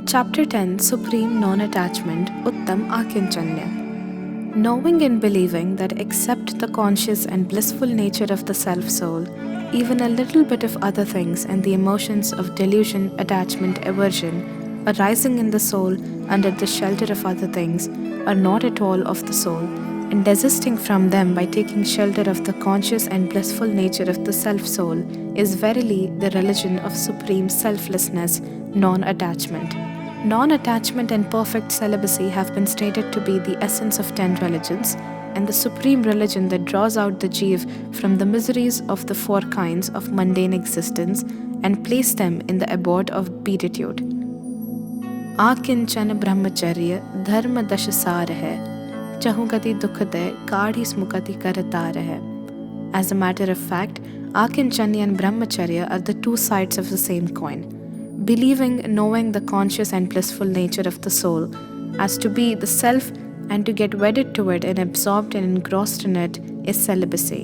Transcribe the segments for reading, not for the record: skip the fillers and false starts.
Chapter 10 Supreme Non-Attachment Uttam Akinchanya. Knowing and believing that except the conscious and blissful nature of the self-soul, even a little bit of other things and the emotions of delusion, attachment, aversion arising in the soul under the shelter of other things are not at all of the soul, and desisting from them by taking shelter of the conscious and blissful nature of the self-soul is verily the religion of supreme selflessness, non-attachment. Non-attachment and perfect celibacy have been stated to be the essence of 10 religions, and the supreme religion that draws out the Jeev from the miseries of the 4 kinds of mundane existence and place them in the abode of beatitude. Akinchanya brahmacharya dharma dashasar hai, chahugati dukhade kaadhi smukati karatar hai. As a matter of fact, Akinchanya and brahmacharya are the 2 sides of the same coin. Believing, knowing the conscious and blissful nature of the soul as to be the self and to get wedded to it and absorbed and engrossed in it is celibacy.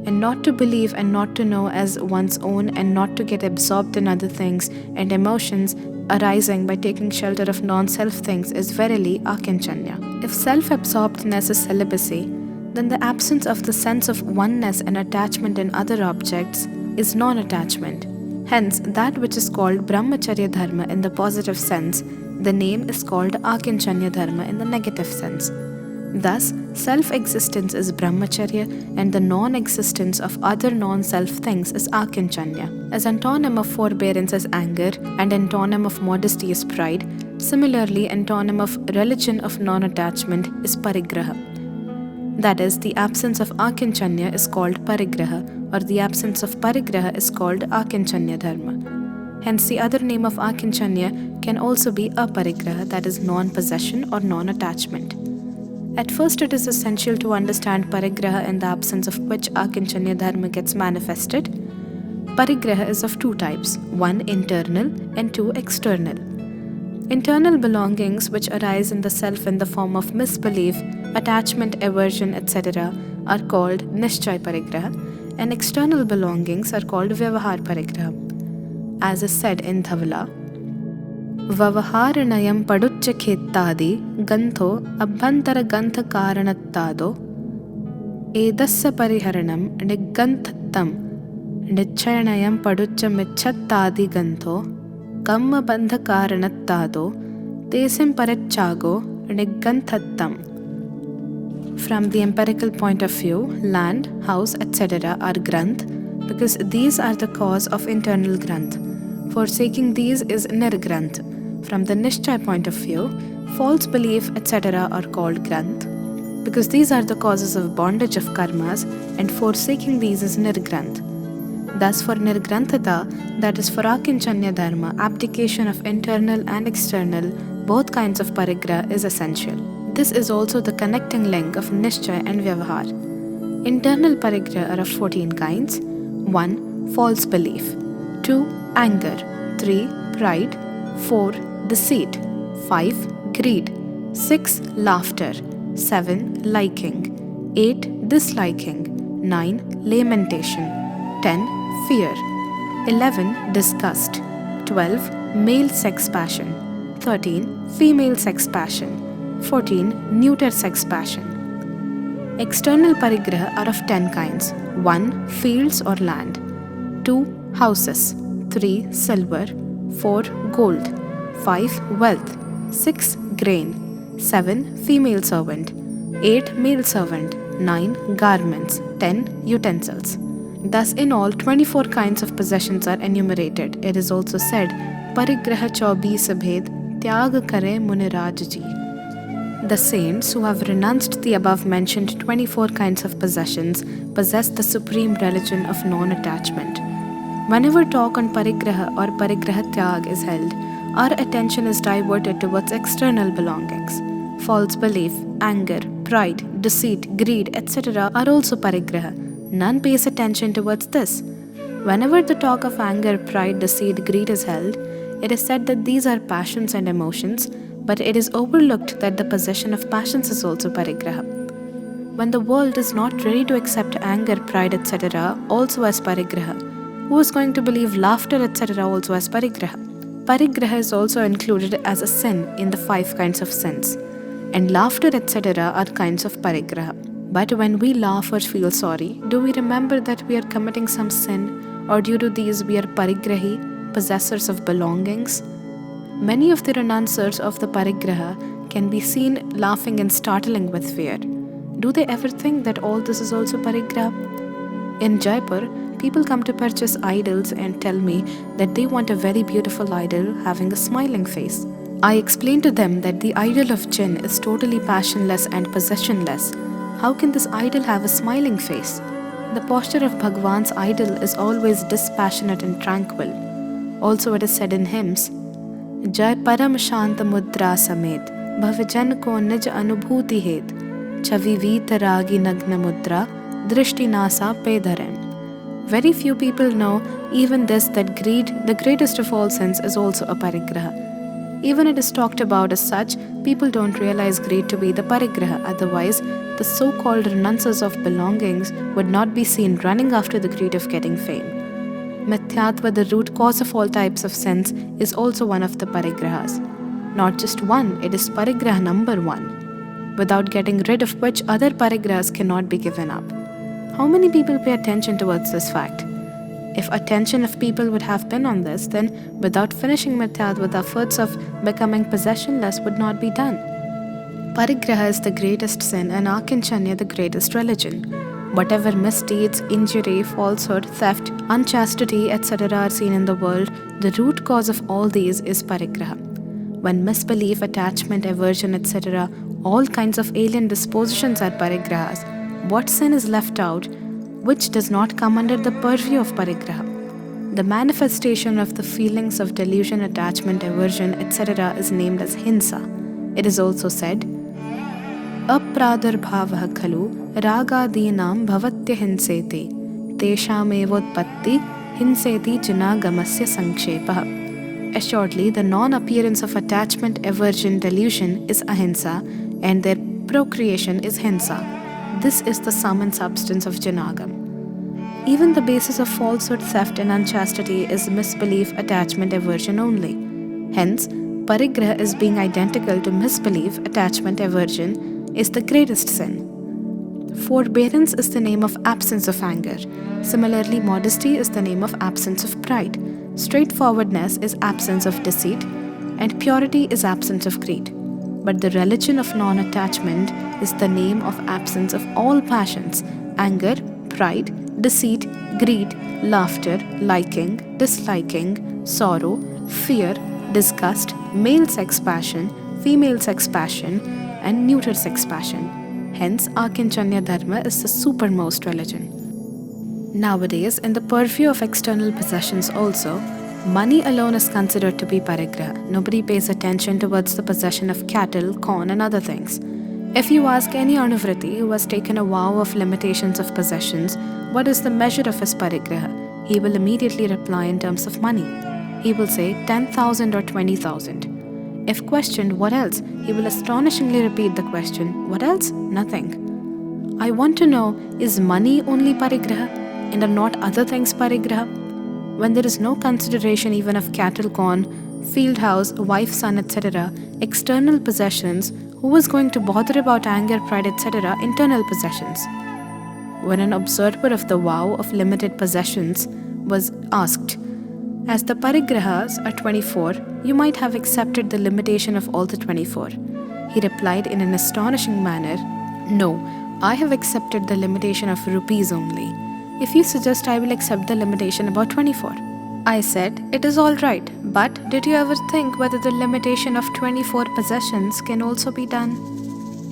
And not to believe and not to know as one's own and not to get absorbed in other things and emotions arising by taking shelter of non-self things is verily Akinchanya. If self-absorbedness is celibacy, then the absence of the sense of oneness and attachment in other objects is non-attachment. Hence, that which is called Brahmacharya Dharma in the positive sense, the name is called Akinchanya Dharma in the negative sense. Thus, self-existence is Brahmacharya and the non-existence of other non-self things is Akinchanya. As antonym of forbearance is anger and antonym of modesty is pride, similarly antonym of religion of non-attachment is Parigraha. That is, the absence of Akinchanya is called Parigraha, or the absence of Parigraha is called Akinchanya Dharma. Hence, the other name of Akinchanya can also be Aparigraha, that is, non-possession or non-attachment. At first, it is essential to understand Parigraha in the absence of which Akinchanya Dharma gets manifested. Parigraha is of 2 types, one internal and 2 external. Internal belongings which arise in the self in the form of misbelief, attachment, aversion, etc. are called Nishchay Parigraha, and external belongings are called Vyavahar Parigraha. As is said in Dhavala, Vavaharanayam paduccha khettadi gantho abhantara gantha karanattado edasya pariharanam niganthattam nichayanayam paduccha michattadi gantho kamma bandha karanattado tesim parachago niganthattam. From the empirical point of view, land, house, etc. are granth because these are the cause of internal granth. Forsaking these is nirgranth. From the Nishchay point of view, false belief, etc. are called granth because these are the causes of bondage of karmas, and forsaking these is nirgranth. Thus, for nirgranthata, that is for Akinchanya Dharma, abdication of internal and external, both kinds of parigraha is essential. This is also the connecting link of Nishchay and Vyavahar. Internal parigraha are of 14 kinds. 1. False belief. 2. Anger. 3. Pride. 4. Deceit. 5. Greed. 6. Laughter. 7. Liking. 8. Disliking. 9. Lamentation. 10. Fear. 11. Disgust. 12. Male sex passion. 13. Female sex passion. 14. Neuter sex passion. External parigraha are of 10 kinds. 1. Fields or land. 2. Houses. 3. Silver. 4. Gold. 5. Wealth. 6. Grain. 7. Female servant. 8. Male servant. 9. Garments. 10. Utensils. Thus, in all, 24 kinds of possessions are enumerated. It is also said, Parigraha 24 bhed, tyag kare muniraj ji. The saints who have renounced the above mentioned 24 kinds of possessions possess the supreme religion of non-attachment. Whenever talk on parigraha or parigraha tyag is held, our attention is diverted towards external belongings. False belief, anger, pride, deceit, greed, etc. are also parigraha. None pays attention towards this. Whenever the talk of anger, pride, deceit, greed is held, it is said that these are passions and emotions, but it is overlooked that the possession of passions is also parigraha. When the world is not ready to accept anger, pride, etc. also as parigraha, who is going to believe laughter, etc. also as parigraha? Parigraha is also included as a sin in the 5 kinds of sins, and laughter, etc., are kinds of parigraha. But when we laugh or feel sorry, do we remember that we are committing some sin, or due to these we are parigrahi, possessors of belongings? Many of the renouncers of the parigraha can be seen laughing and startling with fear. Do they ever think that all this is also parigraha? In Jaipur, people come to purchase idols and tell me that they want a very beautiful idol having a smiling face. I explain to them that the idol of Jinn is totally passionless and possessionless. How can this idol have a smiling face? The posture of Bhagwan's idol is always dispassionate and tranquil. Also, it is said in hymns, Jai Param Shanta Mudra Samet, Bhavijan ko Nij Anubhuti Het, Chavi Veet Ragi Nagna Mudra, Drishti Nasa Pedharem. Very few people know even this, that greed, the greatest of all sins, is also a parigraha. Even it is talked about as such, people don't realize greed to be the parigraha. Otherwise, the so-called renouncers of belongings would not be seen running after the greed of getting fame. Mithyatva, the root cause of all types of sins, is also one of the parigrahas. Not just one, it is parigraha number 1, without getting rid of which other parigrahas cannot be given up. How many people pay attention towards this fact? If attention of people would have been on this, then without finishing Mithyatva, the efforts of becoming possessionless would not be done. Parigraha is the greatest sin and Akinchanya the greatest religion. Whatever misdeeds, injury, falsehood, theft, unchastity, etc. are seen in the world, the root cause of all these is parigraha. When misbelief, attachment, aversion, etc., all kinds of alien dispositions are parigrahas, what sin is left out which does not come under the purview of parigraha? The manifestation of the feelings of delusion, attachment, aversion, etc. is named as hinsa. It is also said, Apradarbhavah khalu ragadinam bhavatya hinseti teshamevotpatti hinseti jinagamasya sankshepah. Assuredly, the non-appearance of attachment, aversion, delusion is ahimsa, and their procreation is hinsa. This is the sum and substance of janagam. Even the basis of falsehood, theft, and unchastity is misbelief, attachment, aversion only. Hence, parigraha is being identical to misbelief, attachment, aversion is the greatest sin. Forbearance is the name of absence of anger. Similarly, modesty is the name of absence of pride. Straightforwardness is absence of deceit, and purity is absence of greed. But the religion of non-attachment is the name of absence of all passions: anger, pride, deceit, greed, laughter, liking, disliking, sorrow, fear, disgust, male sex passion, female sex passion, and neuter sex passion. Hence, Akinchanya Dharma is the supermost religion. Nowadays, in the purview of external possessions also, money alone is considered to be parigraha. Nobody pays attention towards the possession of cattle, corn, and other things. If you ask any anuvriti who has taken a vow of limitations of possessions, what is the measure of his parigraha, he will immediately reply in terms of money. He will say 10,000 or 20,000. If questioned what else, he will astonishingly repeat the question, what else? Nothing. I want to know, is money only parigraha, and are not other things parigraha? When there is no consideration even of cattle, corn, field house, wife, son, etc., external possessions, who is going to bother about anger, pride, etc., internal possessions? When an observer of the vow of limited possessions was asked, as the parigrahas are 24, you might have accepted the limitation of all the 24. He replied in an astonishing manner, no, I have accepted the limitation of rupees only. If you suggest, I will accept the limitation about 24. I said, it is all right, but did you ever think whether the limitation of 24 possessions can also be done?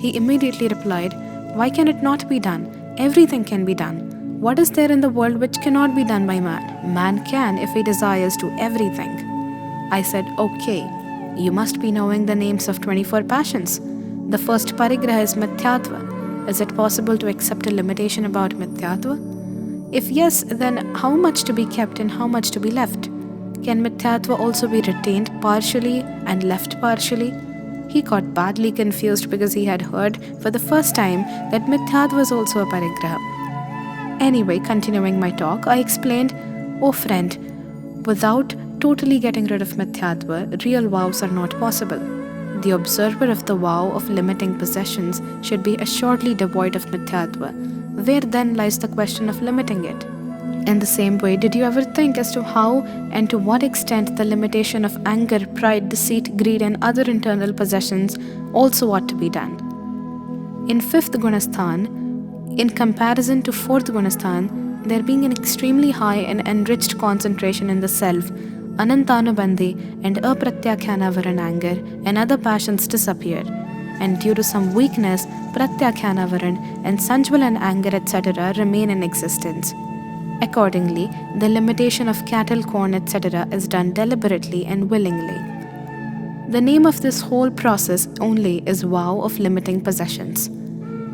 He immediately replied, why can it not be done? Everything can be done. What is there in the world which cannot be done by man? Man can, if he desires, do everything. I said, okay, you must be knowing the names of 24 passions. The first parigraha is Mithyatva. Is it possible to accept a limitation about Mithyatva? If yes, then how much to be kept and how much to be left? Can Mithyatva also be retained partially and left partially? He got badly confused because he had heard for the first time that Mithyatva was also a parigraha. Anyway, continuing my talk, I explained, oh friend, without totally getting rid of mithyatva, real vows are not possible. The observer of the vow of limiting possessions should be assuredly devoid of mithyatva. Where then lies the question of limiting it? In the same way, did you ever think as to how and to what extent the limitation of anger, pride, deceit, greed, and other internal possessions also ought to be done? In 5th Gunasthan, in comparison to 4th Gunasthan, there being an extremely high and enriched concentration in the self, Anantanubandhi and Apratyakhyanavaran anger and other passions disappear, and due to some weakness, Pratyakhyanavaran and Sanjvalan anger etc. remain in existence. Accordingly, the limitation of cattle, corn etc. is done deliberately and willingly. The name of this whole process only is vow of limiting possessions.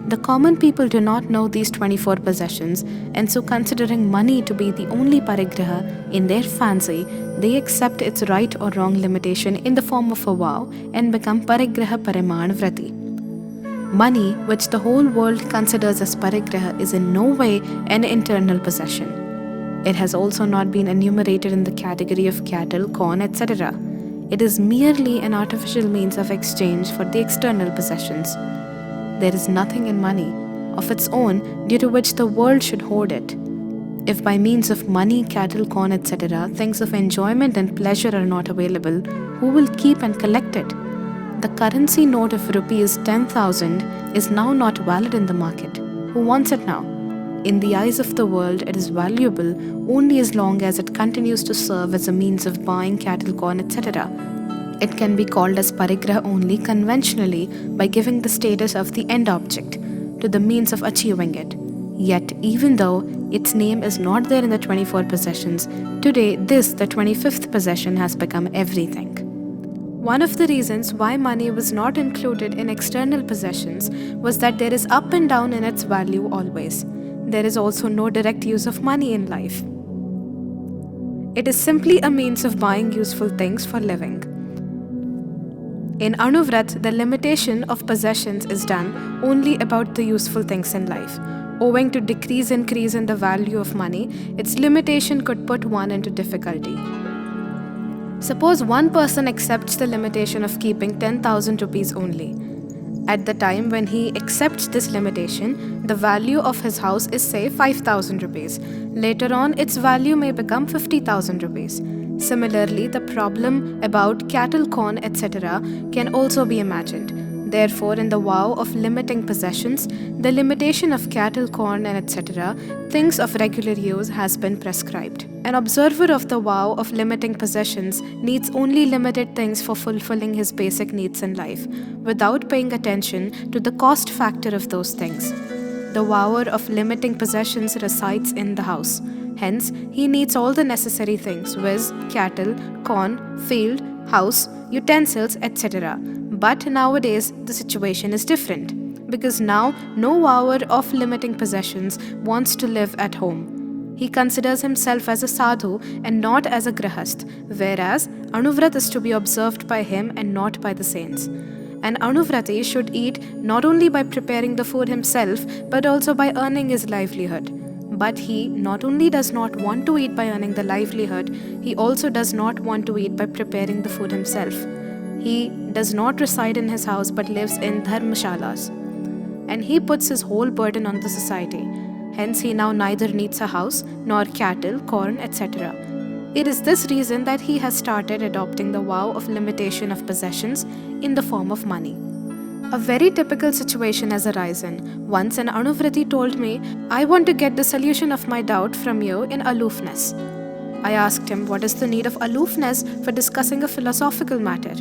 The common people do not know these 24 possessions, and so considering money to be the only parigraha in their fancy, they accept its right or wrong limitation in the form of a vow and become parigraha pariman vrati. Money, which the whole world considers as parigraha, is in no way an internal possession. It has also not been enumerated in the category of cattle, corn, etc. It is merely an artificial means of exchange for the external possessions. There is nothing in money of its own due to which the world should hoard it. If by means of money, cattle, corn, etc., things of enjoyment and pleasure are not available, who will keep and collect it? The currency note of rupees 10,000 is now not valid in the market. Who wants it now? In the eyes of the world, it is valuable only as long as it continues to serve as a means of buying cattle, corn, etc. It can be called as parigraha only conventionally by giving the status of the end object to the means of achieving it. Yet, even though its name is not there in the 24 possessions, today this, the 25th possession, has become everything. One of the reasons why money was not included in external possessions was that there is up and down in its value always. There is also no direct use of money in life. It is simply a means of buying useful things for living. In Anuvrat, the limitation of possessions is done only about the useful things in life. Owing to increase in the value of money, its limitation could put one into difficulty. Suppose one person accepts the limitation of keeping 10,000 rupees only. At the time when he accepts this limitation, the value of his house is say 5,000 rupees. Later on, its value may become 50,000 rupees. Similarly, the problem about cattle, corn, etc. can also be imagined. Therefore, in the vow of limiting possessions, the limitation of cattle, corn, and etc., things of regular use has been prescribed. An observer of the vow of limiting possessions needs only limited things for fulfilling his basic needs in life, without paying attention to the cost factor of those things. The vower of limiting possessions resides in the house. Hence, he needs all the necessary things, viz., cattle, corn, field, house, utensils, etc. But nowadays, the situation is different, because now no vower of limiting possessions wants to live at home. He considers himself as a sadhu and not as a grahast, whereas Anuvrat is to be observed by him and not by the saints. An Anuvrati should eat not only by preparing the food himself, but also by earning his livelihood. But he not only does not want to eat by earning the livelihood, he also does not want to eat by preparing the food himself. He does not reside in his house but lives in dharmashalas. And he puts his whole burden on the society. Hence he now neither needs a house nor cattle, corn, etc. It is this reason that he has started adopting the vow of limitation of possessions in the form of money. A very typical situation has arisen. Once an Anuvrati told me, "I want to get the solution of my doubt from you in aloofness." I asked him, what is the need of aloofness for discussing a philosophical matter?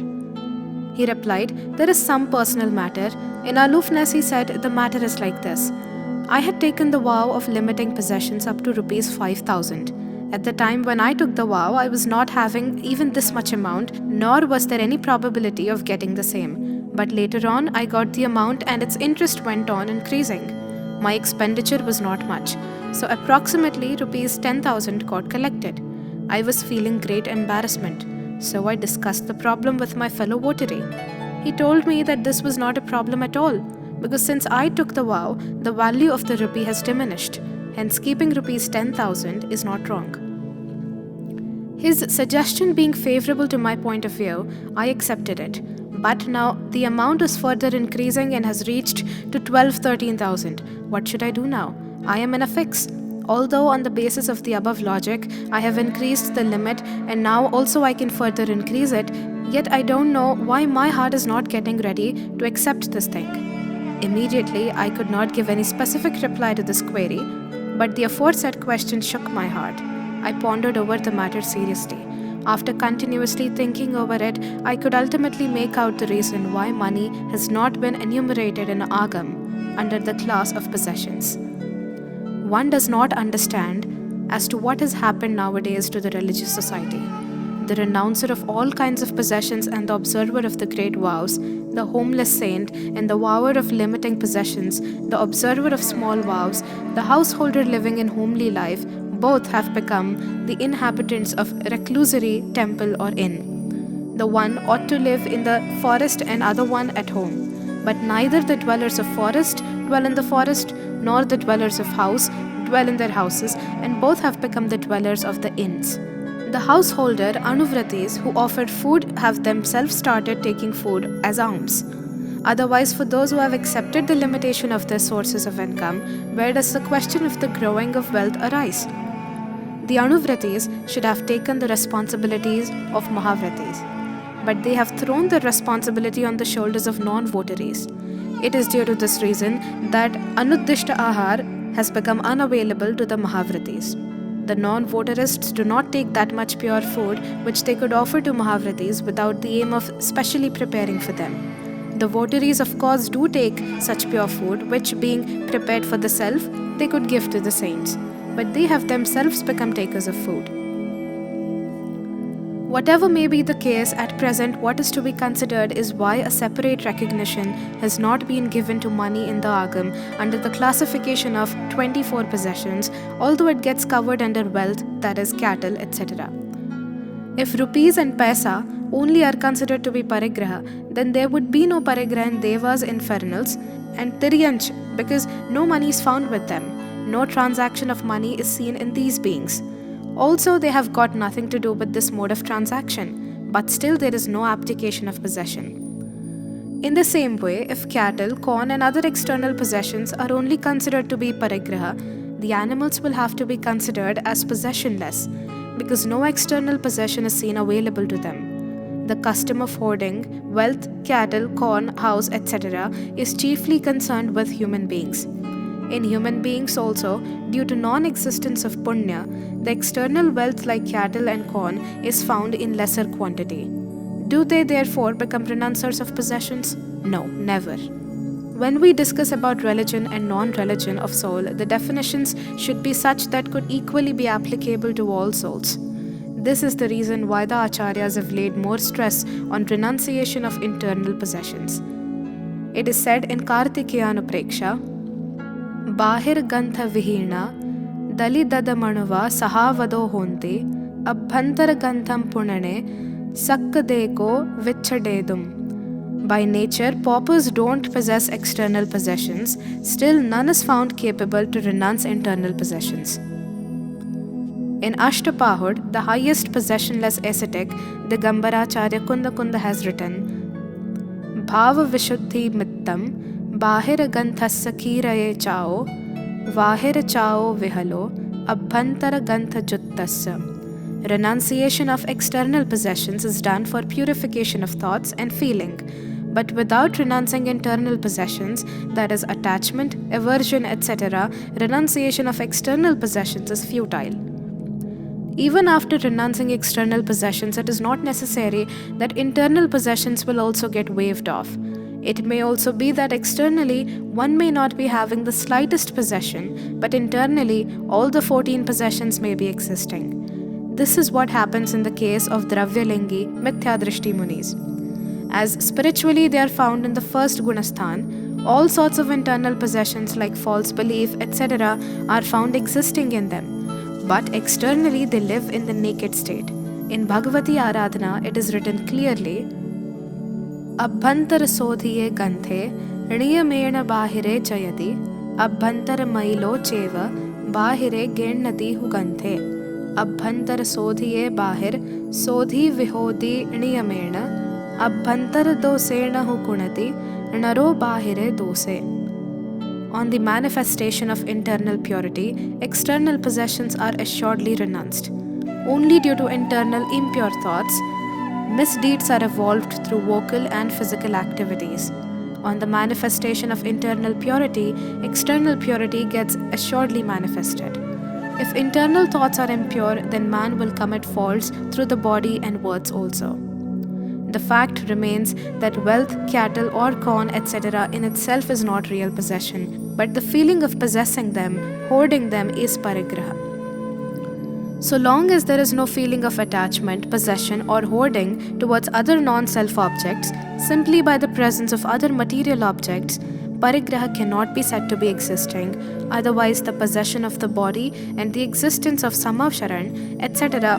He replied, there is some personal matter. In aloofness, he said, the matter is like this. I had taken the vow of limiting possessions up to rupees 5,000. At the time when I took the vow, I was not having even this much amount, nor was there any probability of getting the same. But later on, I got the amount and its interest went on increasing. My expenditure was not much, so approximately rupees 10,000 got collected. I was feeling great embarrassment, so I discussed the problem with my fellow votary. He told me that this was not a problem at all, because since I took the vow, the value of the rupee has diminished. Hence, keeping rupees 10,000 is not wrong. His suggestion being favorable to my point of view, I accepted it. But now the amount is further increasing and has reached to 12,000-13,000. What should I do now? I am in a fix. Although on the basis of the above logic, I have increased the limit and now also I can further increase it, yet I don't know why my heart is not getting ready to accept this thing. Immediately, I could not give any specific reply to this query, but the aforesaid question shook my heart. I pondered over the matter seriously. After continuously thinking over it, I could ultimately make out the reason why money has not been enumerated in Agam under the class of possessions. One does not understand as to what has happened nowadays to the religious society. The renouncer of all kinds of possessions and the observer of the great vows, the homeless saint and the vower of limiting possessions, the observer of small vows, the householder living in homely life, both have become the inhabitants of reclusory temple or inn. The one ought to live in the forest and other one at home. But neither the dwellers of forest dwell in the forest, nor the dwellers of house dwell in their houses, and both have become the dwellers of the inns. The householder Anuvratis who offered food have themselves started taking food as alms. Otherwise, for those who have accepted the limitation of their sources of income, where does the question of the growing of wealth arise? The Anuvratis should have taken the responsibilities of Mahavratis, but they have thrown the responsibility on the shoulders of non-votaries. It is due to this reason that Anuddishta Ahar has become unavailable to the Mahavratis. The non-votarists do not take that much pure food which they could offer to Mahavratis without the aim of specially preparing for them. The votaries of course do take such pure food which, being prepared for the self, they could give to the saints, but they have themselves become takers of food. Whatever may be the case, at present what is to be considered is why a separate recognition has not been given to money in the Agam under the classification of 24 possessions, although it gets covered under wealth, that is cattle, etc. If rupees and paisa only are considered to be parigraha, then there would be no parigraha in devas, infernals, and tiryanch, because no money is found with them. No transaction of money is seen in these beings. Also, they have got nothing to do with this mode of transaction, but still there is no abdication of possession. In the same way, if cattle, corn and other external possessions are only considered to be parigraha, the animals will have to be considered as possessionless, because no external possession is seen available to them. The custom of hoarding wealth, cattle, corn, house, etc. is chiefly concerned with human beings. In human beings also, due to non-existence of punya, the external wealth like cattle and corn is found in lesser quantity. Do they therefore become renouncers of possessions? No, never. When we discuss about religion and non-religion of soul, the definitions should be such that could equally be applicable to all souls. This is the reason why the acharyas have laid more stress on renunciation of internal possessions. It is said in Kartikeyanupreksha, बाहिर गंथ विहीना दलि दद मणुवा सहावदो होन्ति अभ्यंतर गंथम पुणने सक्क देखो विच्छडेदुम. By nature, paupers don't possess external possessions, still none is found capable to renounce internal possessions. In Ashtapahud, the highest possessionless ascetic, the Gambaracharya Kunda has written, Bhava Vishuddhi Mittam बाहिर गंथस्य कीरये चाओ वाहिर चाओ विहलो अभ्यंतर गंथ जुत्तस्य. Renunciation of external possessions is done for purification of thoughts and feeling, but without renouncing internal possessions, that is attachment, aversion, etc., renunciation of external possessions is futile. Even after renouncing external possessions, it is not necessary that internal possessions will also get waved off. It may also be that externally one may not be having the slightest possession, but internally all the 14 possessions may be existing. This is what happens in the case of Dravyalingi Mithyadrishti Munis. As spiritually they are found in the first Gunasthan, all sorts of internal possessions like false belief, etc. are found existing in them, but externally they live in the naked state. In Bhagavati Aradhana, it is written clearly, अभ्यंतर सोधिये गंथे णियमेण बाहिरे चयति अभ्यंतर मैलो चेव बाहिरे गेण्णति who गंथे अभ्यंतर सोधिये बाहिर सोधि विहोदी नियमेण अभ्यंतर दोषेण हुकुणति नरो बाहिरे दोषे. On the manifestation of internal purity, external possessions are assuredly renounced. Only due to internal impure thoughts, misdeeds are evolved through vocal and physical activities. On the manifestation of internal purity, external purity gets assuredly manifested. If internal thoughts are impure, then man will commit faults through the body and words also. The fact remains that wealth, cattle, or corn, etc., in itself is not real possession, but the feeling of possessing them, hoarding them, is parigraha. So long as there is no feeling of attachment, possession, or hoarding towards other non-self objects, simply by the presence of other material objects, parigraha cannot be said to be existing. Otherwise, the possession of the body and the existence of samavsharan, etc.,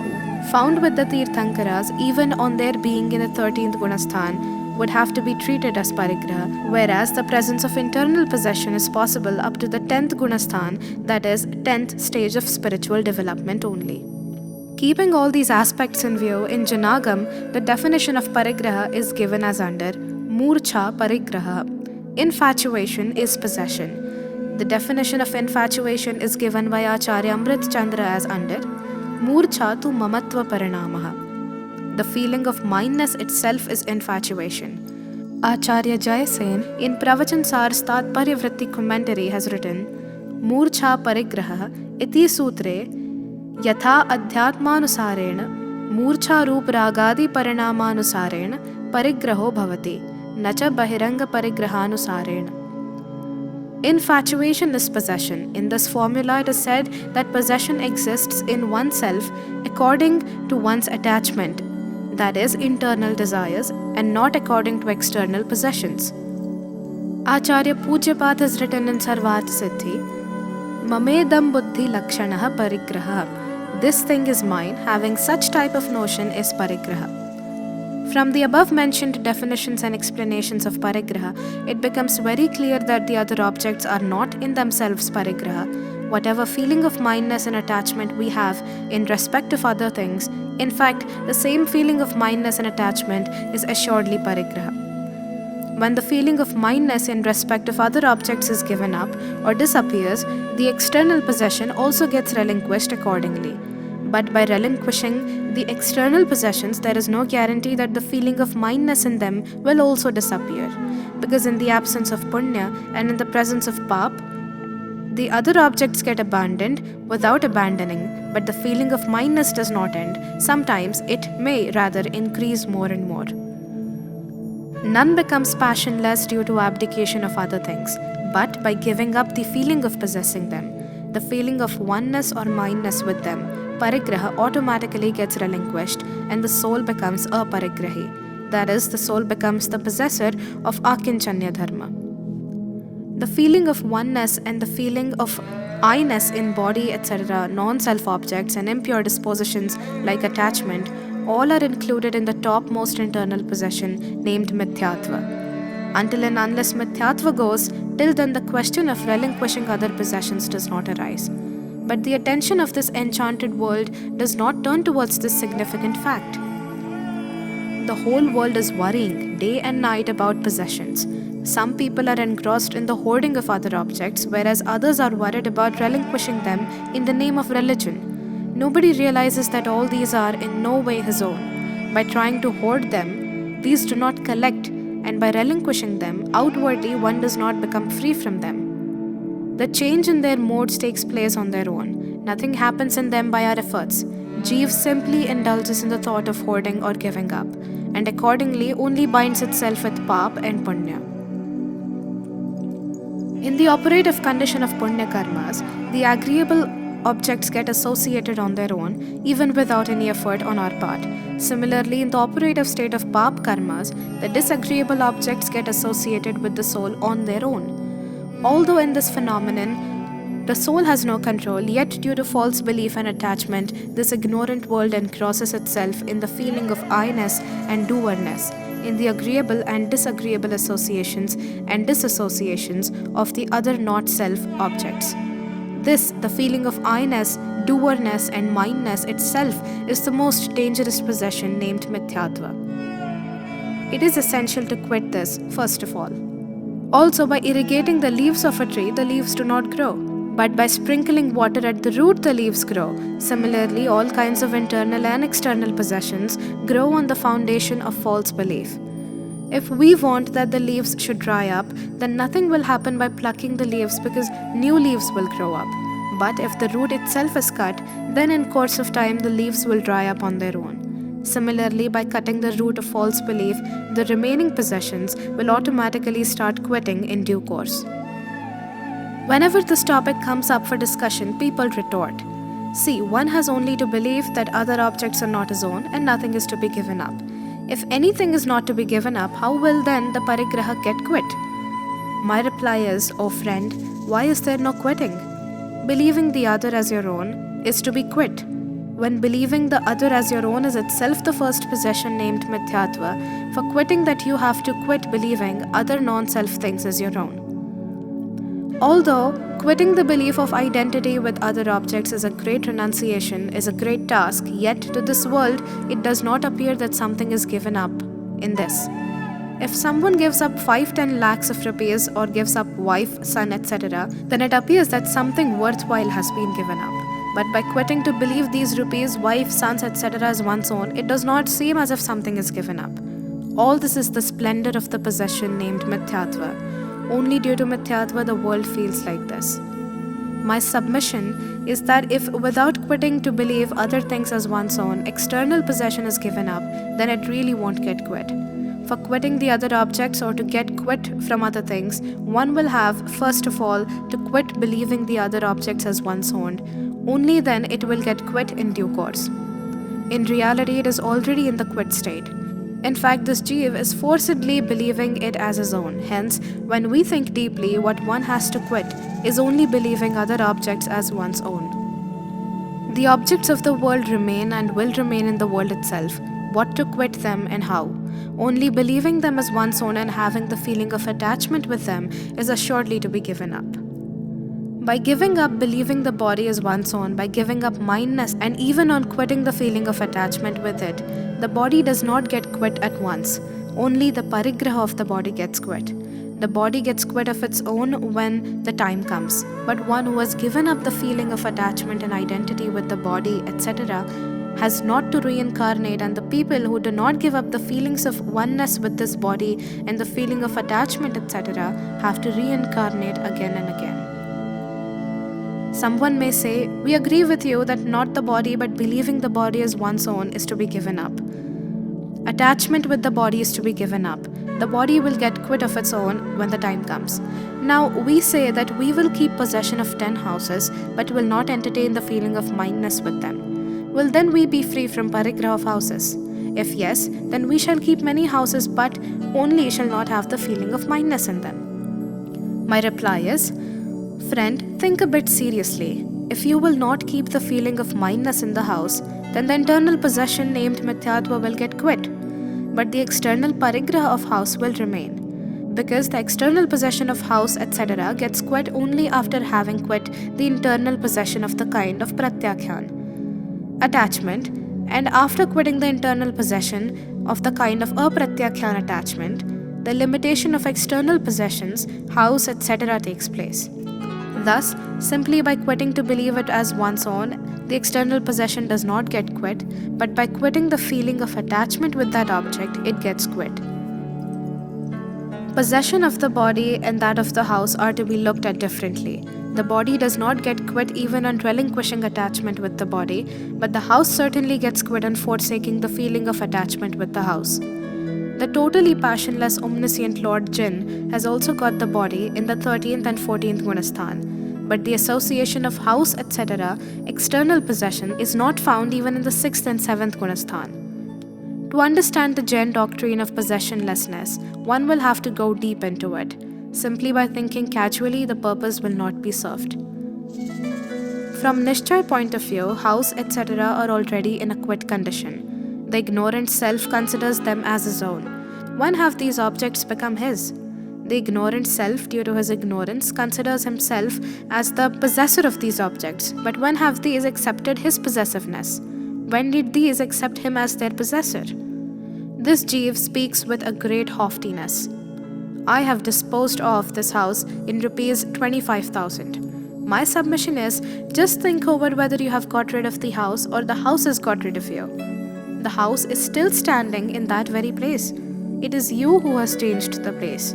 found with the Tirthankaras, even on their being in the 13th Gunasthan, would have to be treated as parigraha, whereas the presence of internal possession is possible up to the 10th Gunasthan, that is, 10th stage of spiritual development only. Keeping all these aspects in view, in Janagam, the definition of parigraha is given as under Murcha parigraha. Infatuation is possession. The definition of infatuation is given by Acharya Amrit Chandra as under Murcha tu mamatva parinamaha. The feeling of mindness itself is infatuation. Acharya Jayasen in Pravachan Sar's Tatparya Vritti commentary has written, Murcha parigraha iti sutre yatha adhyatmanusarena murcha roop ragadi parinamanusarena parigraho bhavati nacha bahiranga parigrahanusarena. Infatuation is possession. In this formula, it is said that possession exists in oneself according to one's attachment, that is, internal desires, and not according to external possessions. Acharya Pujyapat has written in Sarvat Siddhi, Mamedam buddhi lakshanaha parigraha. This thing is mine, having such type of notion is parigraha. From the above mentioned definitions and explanations of parigraha, it becomes very clear that the other objects are not in themselves parigraha. Whatever feeling of mindness and attachment we have in respect of other things, in fact, the same feeling of mindness and attachment is assuredly parigraha. When the feeling of mindness in respect of other objects is given up or disappears, the external possession also gets relinquished accordingly. But by relinquishing the external possessions, there is no guarantee that the feeling of mindness in them will also disappear. Because in the absence of punya and in the presence of pap, the other objects get abandoned without abandoning, but the feeling of mindness does not end. Sometimes it may rather increase more and more. None becomes passionless due to abdication of other things, but by giving up the feeling of possessing them, the feeling of oneness or mindness with them, parigraha automatically gets relinquished and the soul becomes a parigrahi. That is, the soul becomes the possessor of Akinchanya Dharma. The feeling of oneness and the feeling of I-ness in body, etc., non-self objects and impure dispositions like attachment, all are included in the topmost internal possession named Mithyatva. Until and unless Mithyatva goes, till then the question of relinquishing other possessions does not arise. But the attention of this enchanted world does not turn towards this significant fact. The whole world is worrying day and night about possessions. Some people are engrossed in the hoarding of other objects, whereas others are worried about relinquishing them in the name of religion. Nobody realizes that all these are in no way his own. By trying to hoard them, these do not collect, and by relinquishing them, outwardly one does not become free from them. The change in their modes takes place on their own. Nothing happens in them by our efforts. Jeev simply indulges in the thought of hoarding or giving up, and accordingly only binds itself with pap and punya. In the operative condition of punya karmas, the agreeable objects get associated on their own, even without any effort on our part. Similarly, in the operative state of pap karmas, the disagreeable objects get associated with the soul on their own. Although in this phenomenon, the soul has no control, yet due to false belief and attachment, this ignorant world encrosses itself in the feeling of I-ness and doerness, in the agreeable and disagreeable associations and disassociations of the other not-self objects. This, the feeling of I-ness, doerness and mindness itself, is the most dangerous possession named Mithyatva. It is essential to quit this, first of all. Also, by irrigating the leaves of a tree, the leaves do not grow. But by sprinkling water at the root, the leaves grow. Similarly, all kinds of internal and external possessions grow on the foundation of false belief. If we want that the leaves should dry up, then nothing will happen by plucking the leaves because new leaves will grow up. But if the root itself is cut, then in course of time the leaves will dry up on their own. Similarly, by cutting the root of false belief, the remaining possessions will automatically start quitting in due course. Whenever this topic comes up for discussion, people retort, "See, one has only to believe that other objects are not his own and nothing is to be given up. If anything is not to be given up, how will then the parigraha get quit?" My reply is, "Oh friend, why is there no quitting? Believing the other as your own is to be quit. When believing the other as your own is itself the first possession named Mithyatva, for quitting that you have to quit believing other non-self things as your own." Although quitting the belief of identity with other objects is a great renunciation, is a great task, yet to this world it does not appear that something is given up in this. If someone gives up 5-10 lakhs of rupees or gives up wife, son, etc., then it appears that something worthwhile has been given up. But by quitting to believe these rupees, wife, sons, etc. as one's own, it does not seem as if something is given up. All this is the splendor of the possession named Mithyatva. Only due to Mithyatva the world feels like this. My submission is that if without quitting to believe other things as one's own, external possession is given up, then it really won't get quit. For quitting the other objects or to get quit from other things, one will have, first of all, to quit believing the other objects as one's own. Only then it will get quit in due course. In reality, it is already in the quit state. In fact, this Jeev is forcedly believing it as his own. Hence, when we think deeply, what one has to quit is only believing other objects as one's own. The objects of the world remain and will remain in the world itself. What to quit them and how? Only believing them as one's own and having the feeling of attachment with them is assuredly to be given up. By giving up believing the body as one's own, by giving up mindness and even on quitting the feeling of attachment with it, the body does not get quit at once. Only the parigraha of the body gets quit. The body gets quit of its own when the time comes. But one who has given up the feeling of attachment and identity with the body, etc., has not to reincarnate, and the people who do not give up the feelings of oneness with this body and the feeling of attachment, etc., have to reincarnate again and again. Someone may say, "We agree with you that not the body but believing the body as one's own is to be given up. Attachment with the body is to be given up. The body will get quit of its own when the time comes." Now we say that we will keep possession of 10 houses but will not entertain the feeling of mindness with them. Will then we be free from parigraha of houses? If yes, then we shall keep many houses but only shall not have the feeling of mindness in them. My reply is, friend, think a bit seriously. If you will not keep the feeling of mindness in the house, then the internal possession named Mithyatva will get quit. But the external parigraha of house will remain. Because the external possession of house, etc., gets quit only after having quit the internal possession of the kind of Pratyakhyan, attachment, and after quitting the internal possession of the kind of Apratyakhyan attachment, the limitation of external possessions, house, etc. takes place. Thus, simply by quitting to believe it as one's own, the external possession does not get quit, but by quitting the feeling of attachment with that object, it gets quit. Possession of the body and that of the house are to be looked at differently. The body does not get quit even on relinquishing attachment with the body, but the house certainly gets quit on forsaking the feeling of attachment with the house. The totally passionless omniscient Lord Jin has also got the body in the 13th and 14th Gunasthan, but the association of house, etc., external possession, is not found even in the 6th and 7th Gunasthan. To understand the Jain doctrine of possessionlessness, one will have to go deep into it. Simply by thinking casually, the purpose will not be served. From Nishchay point of view, house, etc. are already in a quit condition. The ignorant self considers them as his own. When have these objects become his? The ignorant self, due to his ignorance, considers himself as the possessor of these objects. But when have these accepted his possessiveness? When did these accept him as their possessor? This Jeev speaks with a great haughtiness. I have disposed of this house in rupees 25,000. My submission is, just think over whether you have got rid of the house or the house has got rid of you. The house is still standing in that very place. It is you who has changed the place.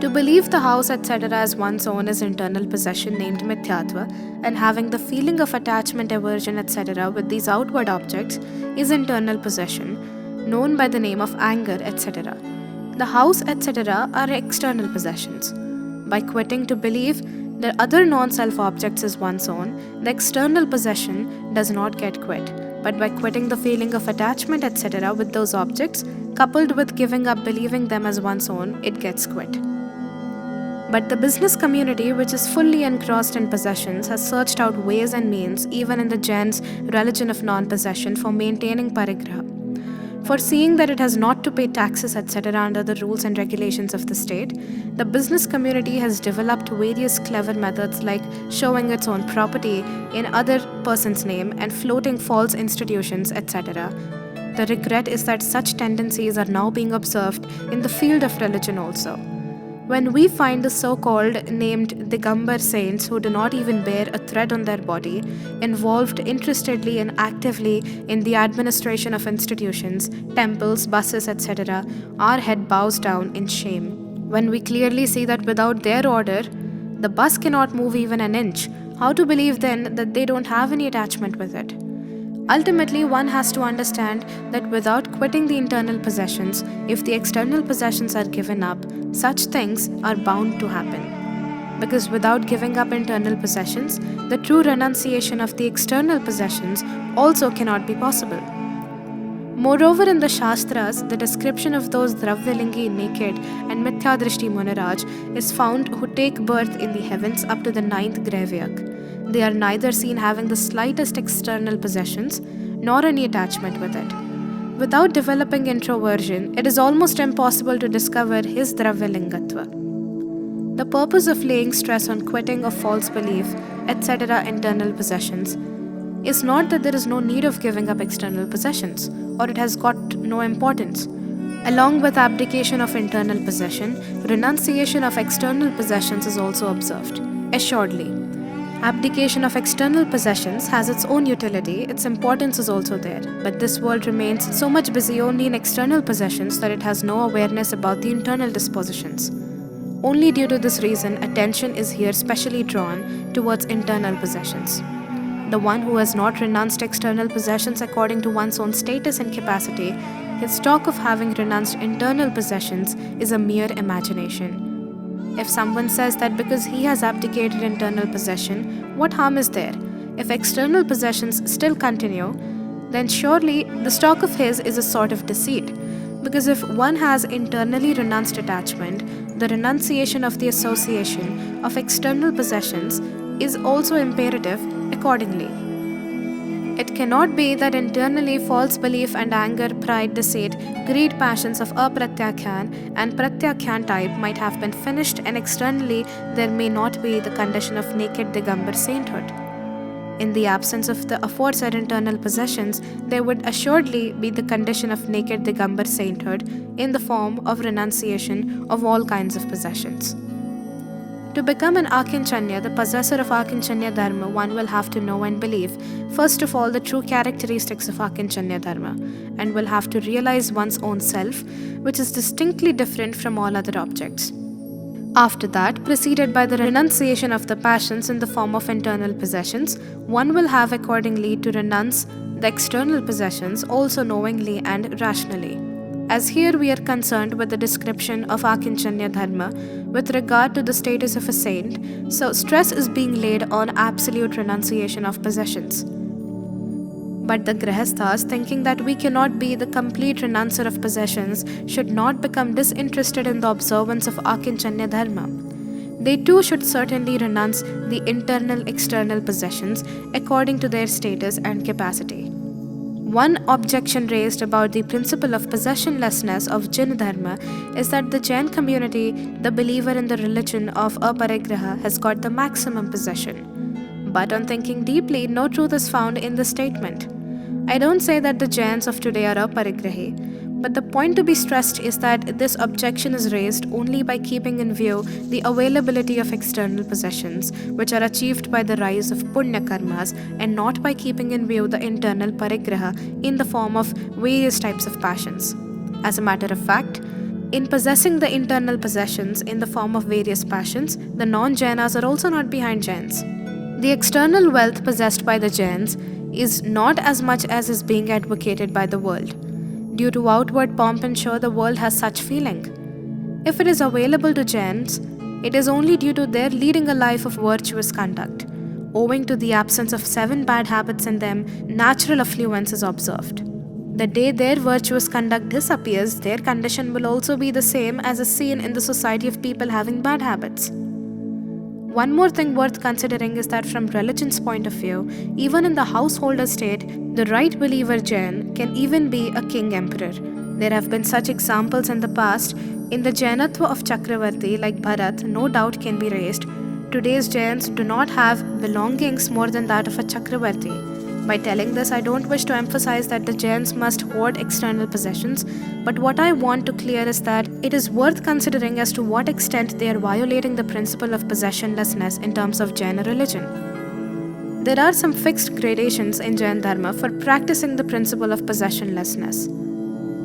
To believe the house, etc. as one's own is internal possession named mithyatva, and having the feeling of attachment, aversion, etc. with these outward objects is internal possession, known by the name of anger, etc. The house, etc. are external possessions. By quitting to believe the other non-self objects as one's own, the external possession does not get quit. But by quitting the feeling of attachment, etc. with those objects, coupled with giving up believing them as one's own, it gets quit. But the business community, which is fully engrossed in possessions, has searched out ways and means, even in the Jain's religion of non-possession, for maintaining parigraha. Foreseeing that it has not to pay taxes, etc. under the rules and regulations of the state, the business community has developed various clever methods like showing its own property in other person's name and floating false institutions, etc. The regret is that such tendencies are now being observed in the field of religion also. When we find the so-called named Digambar saints who do not even bear a thread on their body, involved interestedly and actively in the administration of institutions, temples, buses, etc., our head bows down in shame. When we clearly see that without their order, the bus cannot move even an inch, how to believe then that they don't have any attachment with it? Ultimately, one has to understand that without quitting the internal possessions, if the external possessions are given up, such things are bound to happen. Because without giving up internal possessions, the true renunciation of the external possessions also cannot be possible. Moreover, in the Shastras, the description of those Dravyalingi naked and Mithyadrishti Muniraj is found who take birth in the heavens up to the 9th Gravyak. They are neither seen having the slightest external possessions nor any attachment with it. Without developing introversion, it is almost impossible to discover his Dravyalingatva. The purpose of laying stress on quitting of false belief, etc. internal possessions is not that there is no need of giving up external possessions, or it has got no importance. Along with abdication of internal possession, renunciation of external possessions is also observed. Assuredly, abdication of external possessions has its own utility, its importance is also there, but this world remains so much busy only in external possessions that it has no awareness about the internal dispositions. Only due to this reason, attention is here specially drawn towards internal possessions. The one who has not renounced external possessions according to one's own status and capacity, his talk of having renounced internal possessions is a mere imagination. If someone says that because he has abdicated internal possession, what harm is there? If external possessions still continue, then surely this talk of his is a sort of deceit. Because if one has internally renounced attachment, the renunciation of the association of external possessions is also imperative accordingly. It cannot be that internally false belief and anger, pride, deceit, greed, passions of apratyakyan and pratyakyan type might have been finished, and externally there may not be the condition of naked Digambar sainthood. In the absence of the aforesaid internal possessions, there would assuredly be the condition of naked Digambar sainthood in the form of renunciation of all kinds of possessions. To become an Akinchanya, the possessor of Akinchanya Dharma, one will have to know and believe, first of all, the true characteristics of Akinchanya Dharma, and will have to realize one's own self, which is distinctly different from all other objects. After that, preceded by the renunciation of the passions in the form of internal possessions, one will have accordingly to renounce the external possessions also knowingly and rationally. As here we are concerned with the description of Akinchanya Dharma with regard to the status of a saint, so stress is being laid on absolute renunciation of possessions. But the Grihasthas, thinking that we cannot be the complete renouncier of possessions, should not become disinterested in the observance of Akinchanya Dharma. They too should certainly renounce the internal external possessions according to their status and capacity. One objection raised about the principle of possessionlessness of Jain Dharma is that the Jain community, the believer in the religion of aparigraha, has got the maximum possession. But on thinking deeply, no truth is found in this statement. I don't say that the Jains of today are aparigrahi, but the point to be stressed is that this objection is raised only by keeping in view the availability of external possessions, which are achieved by the rise of punya karmas, and not by keeping in view the internal parigraha in the form of various types of passions. As a matter of fact, in possessing the internal possessions in the form of various passions, the non-Jainas are also not behind Jains. The external wealth possessed by the Jains is not as much as is being advocated by the world. Due to outward pomp and show, the world has such feeling. If it is available to Jains, it is only due to their leading a life of virtuous conduct. Owing to the absence of 7 bad habits in them, natural affluence is observed. The day their virtuous conduct disappears, their condition will also be the same as is seen in the society of people having bad habits. One more thing worth considering is that from religion's point of view, even in the householder state, the right believer Jain can even be a king emperor. There have been such examples in the past. In the Jainatva of Chakravarti like Bharat, no doubt can be raised. Today's Jains do not have belongings more than that of a Chakravarti. By telling this, I don't wish to emphasize that the Jains must hoard external possessions, but what I want to clear is that it is worth considering as to what extent they are violating the principle of possessionlessness in terms of Jain religion. There are some fixed gradations in Jain Dharma for practicing the principle of possessionlessness.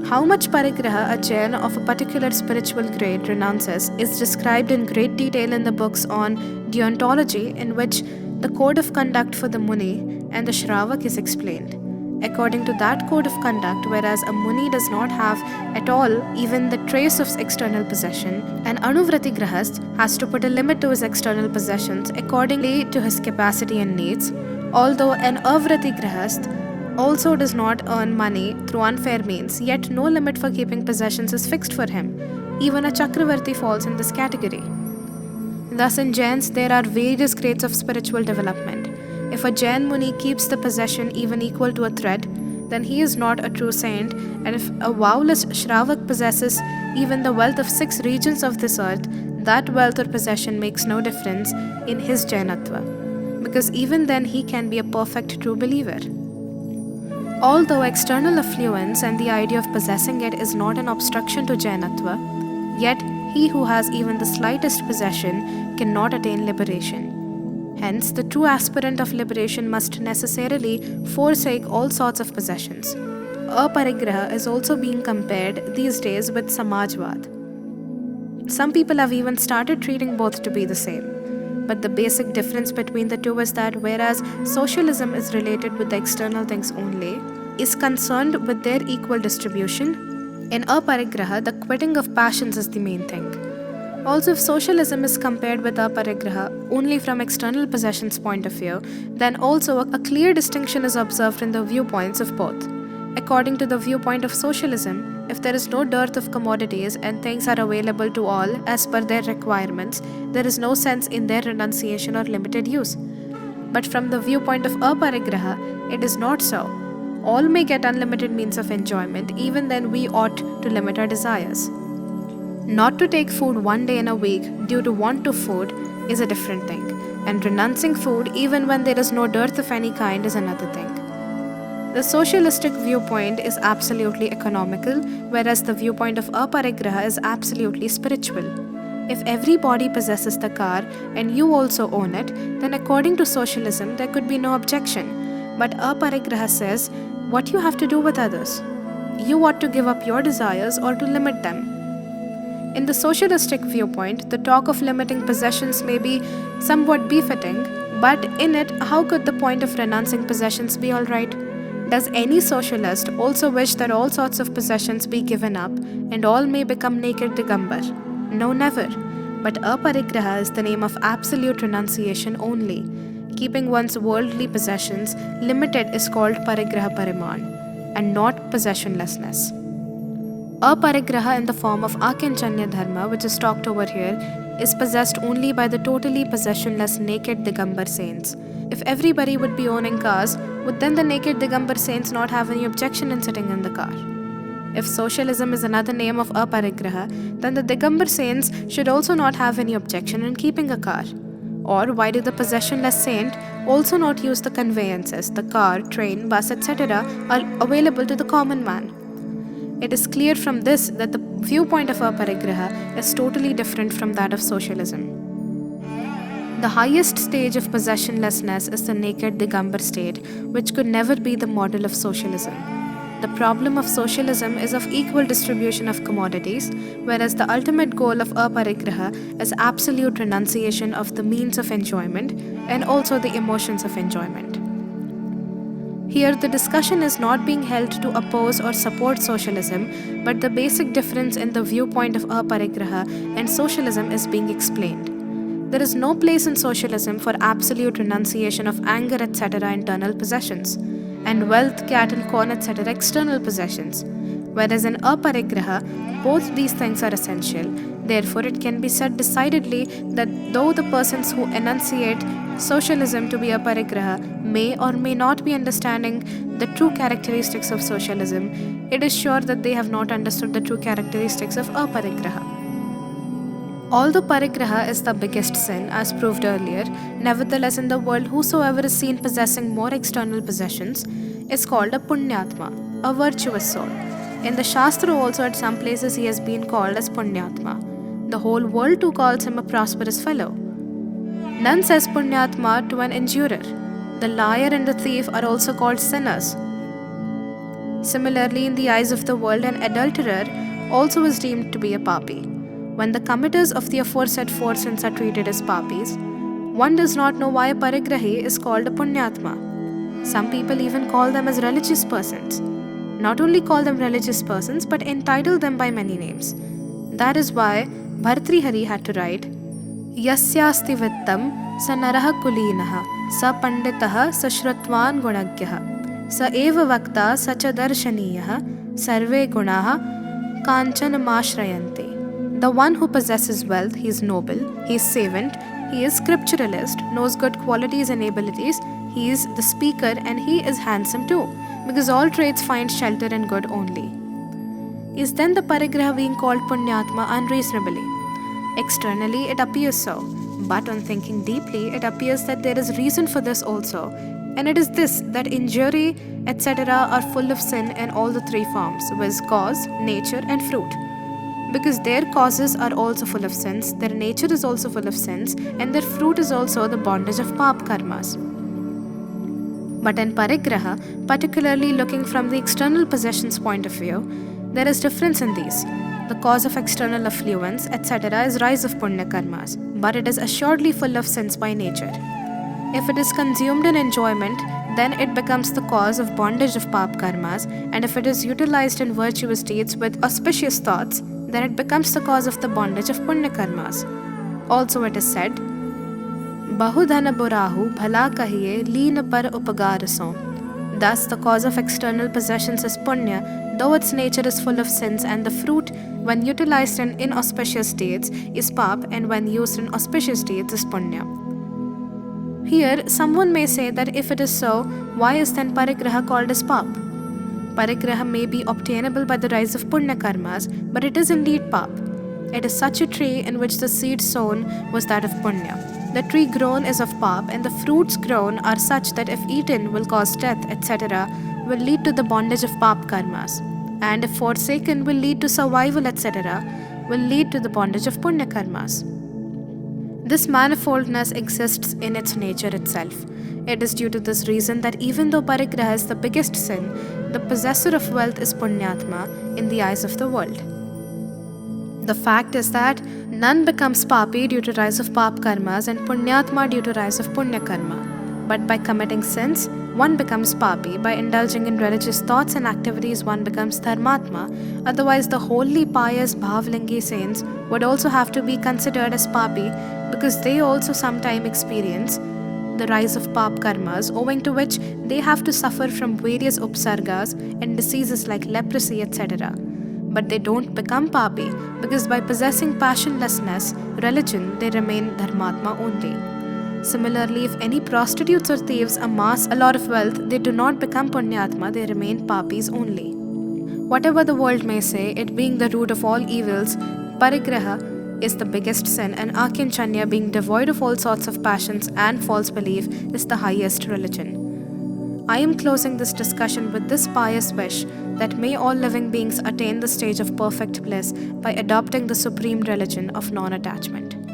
How much parigraha a Jain of a particular spiritual grade renounces is described in great detail in the books on deontology, in which the code of conduct for the Muni and the Shravak is explained. According to that code of conduct, whereas a Muni does not have at all even the trace of external possession, an Anuvrati Grahast has to put a limit to his external possessions accordingly to his capacity and needs, although an Avrati Grahast also does not earn money through unfair means, yet no limit for keeping possessions is fixed for him. Even a Chakravarti falls in this category. Thus, in Jains, there are various grades of spiritual development. If a Jain Muni keeps the possession even equal to a thread, then he is not a true saint, and if a vowless Shravak possesses even the wealth of 6 regions of this earth, that wealth or possession makes no difference in his Jainatva, because even then he can be a perfect true believer. Although external affluence and the idea of possessing it is not an obstruction to Jainatva, yet he who has even the slightest possession cannot attain liberation. Hence, the true aspirant of liberation must necessarily forsake all sorts of possessions. Aparigraha is also being compared these days with Samajwad. Some people have even started treating both to be the same. But the basic difference between the two is that whereas socialism is related with the external things only, is concerned with their equal distribution, in aparigraha, the quitting of passions is the main thing. Also, if socialism is compared with aparigraha only from external possessions point of view, then also a clear distinction is observed in the viewpoints of both. According to the viewpoint of socialism, if there is no dearth of commodities and things are available to all as per their requirements, there is no sense in their renunciation or limited use. But from the viewpoint of aparigraha, it is not so. All may get unlimited means of enjoyment, even then we ought to limit our desires. Not to take food one day in a week due to want of food is a different thing, and renouncing food even when there is no dearth of any kind is another thing. The socialistic viewpoint is absolutely economical, whereas the viewpoint of aparigraha is absolutely spiritual. If everybody possesses the car and you also own it, then according to socialism there could be no objection. But aparigraha says what you have to do with others. You ought to give up your desires or to limit them. In the socialistic viewpoint, the talk of limiting possessions may be somewhat befitting, but in it, how could the point of renouncing possessions be alright? Does any socialist also wish that all sorts of possessions be given up and all may become naked Digambar? No, never. But aparigraha is the name of absolute renunciation only. Keeping one's worldly possessions limited is called parigraha pariman, and not possessionlessness. Aparigraha in the form of Akinchanya Dharma, which is talked over here, is possessed only by the totally possessionless naked Digambar saints. If everybody would be owning cars, would then the naked Digambar saints not have any objection in sitting in the car? If socialism is another name of aparigraha, then the Digambar saints should also not have any objection in keeping a car. Or why do the possessionless saint also not use the conveyances, the car, train, bus, etc. are available to the common man? It is clear from this that the viewpoint of aparigraha is totally different from that of socialism. The highest stage of possessionlessness is the naked Digambar state, which could never be the model of socialism. The problem of socialism is of equal distribution of commodities, whereas the ultimate goal of aparigraha is absolute renunciation of the means of enjoyment and also the emotions of enjoyment. Here, the discussion is not being held to oppose or support socialism, but the basic difference in the viewpoint of aparigraha and socialism is being explained. There is no place in socialism for absolute renunciation of anger, etc. internal possessions, and wealth, cattle, corn, etc. external possessions. Whereas in aparigraha, both these things are essential. Therefore, it can be said decidedly that though the persons who enunciate socialism to be aparigraha may or may not be understanding the true characteristics of socialism, it is sure that they have not understood the true characteristics of aparigraha. Although parigraha is the biggest sin, as proved earlier, nevertheless in the world whosoever is seen possessing more external possessions is called a punyatma, a virtuous soul. In the Shastra also at some places he has been called as punyatma. The whole world too calls him a prosperous fellow. None says punyatma to an injurer. The liar and the thief are also called sinners. Similarly, in the eyes of the world, an adulterer also is deemed to be a papi. When the committers of the aforesaid four sins are treated as papis, one does not know why a parigrahi is called a punyatma. Some people even call them as religious persons. Not only call them religious persons, but entitle them by many names. That is why Bhartrihari had to write, Yasyasti vittam sa naraha kulinaha sa panditaha sa shrutvan gunagyaha sa eva vakta sa cha darshaniyaha sarve gunaha kanchan mashrayante. The one who possesses wealth, he is noble, he is savant, he is scripturalist, knows good qualities and abilities, he is the speaker, and he is handsome too, because all traits find shelter in good only. Is then the parigraha being called punyatma unreasonably? Externally, it appears so, but on thinking deeply, it appears that there is reason for this also, and it is this, that injury, etc. are full of sin in all the three forms, viz. Cause, nature, and fruit. Because their causes are also full of sins, their nature is also full of sins, and their fruit is also the bondage of pap karmas. But in parigraha, particularly looking from the external possessions point of view, there is difference in these. The cause of external affluence, etc. is rise of punya karmas, but it is assuredly full of sins by nature. If it is consumed in enjoyment, then it becomes the cause of bondage of pap karmas, and if it is utilized in virtuous deeds with auspicious thoughts, then it becomes the cause of the bondage of punya karmas. Also it is said, Bahudhana burahu bhala kahiye leen par upagar so. Thus the cause of external possessions is punya, though its nature is full of sins, and the fruit, when utilized in inauspicious deeds, is pap, and when used in auspicious deeds is punya. Here, someone may say that if it is so, why is then parigraha called as pap? Parigraha may be obtainable by the rise of punya karmas, but it is indeed pap. It is such a tree in which the seed sown was that of punya. The tree grown is of pap, and the fruits grown are such that if eaten will cause death, etc., will lead to the bondage of pap karmas, and if forsaken will lead to survival, etc., will lead to the bondage of punya karmas. This manifoldness exists in its nature itself. It is due to this reason that even though parigraha is the biggest sin, the possessor of wealth is punyatma in the eyes of the world. The fact is that none becomes papi due to rise of pap karmas and punyatma due to rise of punya karma. But by committing sins, one becomes papi. By indulging in religious thoughts and activities, one becomes dharmatma. Otherwise, the wholly pious bhavlingi saints would also have to be considered as papi, because they also sometime experience the rise of pap karmas, owing to which they have to suffer from various upsargas and diseases like leprosy, etc. But they don't become papi, because by possessing passionlessness, religion, they remain dharmatma only. Similarly, if any prostitutes or thieves amass a lot of wealth, they do not become Punyatma, they remain Papis only. Whatever the world may say, it being the root of all evils, Parigraha is the biggest sin, and Akinchanya, being devoid of all sorts of passions and false belief, is the highest religion. I am closing this discussion with this pious wish that may all living beings attain the stage of perfect bliss by adopting the supreme religion of non attachment.